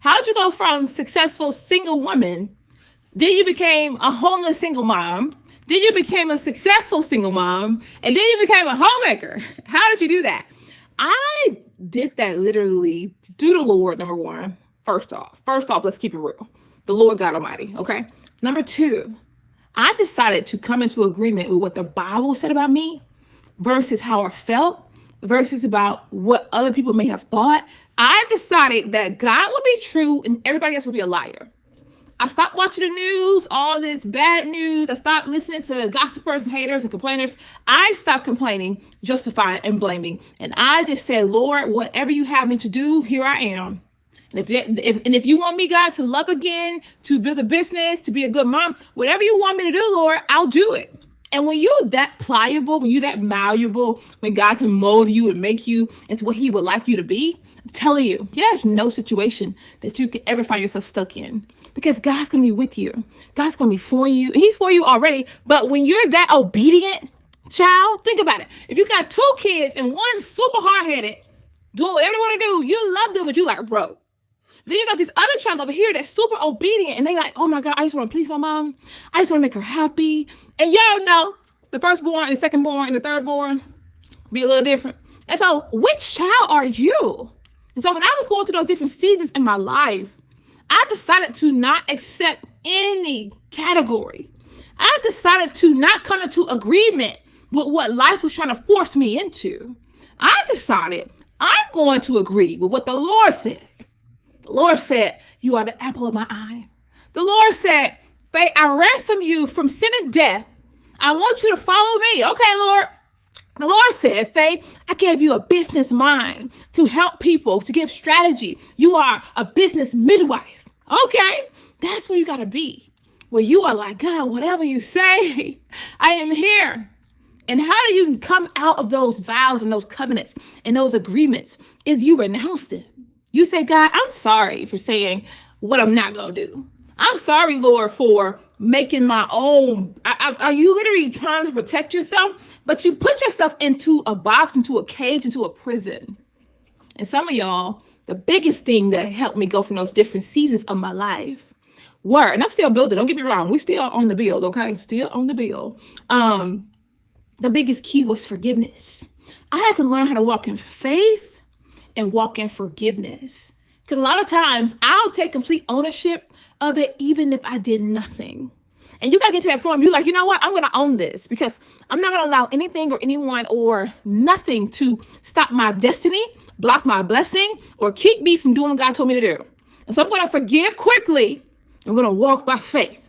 How'd you go from successful single woman, then you became a homeless single mom, then you became a successful single mom, and then you became a homemaker? How did you do that? I did that literally through the Lord, number one. First off, let's keep it real. The Lord God Almighty, okay? Number two, I decided to come into agreement with what the Bible said about me versus how I felt versus about what other people may have thought. I decided that God would be true and everybody else would be a liar. I stopped watching the news, all this bad news. I stopped listening to gossipers and haters and complainers. I stopped complaining, justifying, and blaming. And I just said, Lord, whatever you have me to do, here I am. And if you want me, God, to love again, to build a business, to be a good mom, whatever you want me to do, Lord, I'll do it. And when you're that pliable, when you're that malleable, when God can mold you and make you into what he would like you to be, I'm telling you, there's no situation that you could ever find yourself stuck in. Because God's going to be with you. God's going to be for you. He's for you already. But when you're that obedient child, think about it. If you got two kids and one super hard-headed, doing whatever they want to do, you love them, but you like, bro. Then you got this other child over here that's super obedient, and they like, oh my God, I just want to please my mom. I just want to make her happy. And y'all know the firstborn and the secondborn and the thirdborn be a little different. And so which child are you? And so when I was going through those different seasons in my life, I decided to not accept any category. I decided to not come into agreement with what life was trying to force me into. I decided I'm going to agree with what the Lord said. The Lord said, you are the apple of my eye. The Lord said, Faye, I ransom you from sin and death. I want you to follow me. Okay, Lord. The Lord said, Faye, I gave you a business mind to help people, to give strategy. You are a business midwife. Okay, that's where you got to be. Where you are like, God, whatever you say, I am here. And how do you come out of those vows and those covenants and those agreements is you renounce them. You say, God, I'm sorry for saying what I'm not going to do. I'm sorry, Lord, for making my own. Are you literally trying to protect yourself? But you put yourself into a box, into a cage, into a prison. And some of y'all, the biggest thing that helped me go from those different seasons of my life were, and I'm still building, don't get me wrong, we're still on the build, okay? Still on the build. The biggest key was forgiveness. I had to learn how to walk in faith and walk in forgiveness. Because a lot of times I'll take complete ownership of it, even if I did nothing. And you got to get to that point where you're like, you know what? I'm going to own this because I'm not going to allow anything or anyone or nothing to stop my destiny, block my blessing, or keep me from doing what God told me to do. And so I'm going to forgive quickly. I'm going to walk by faith.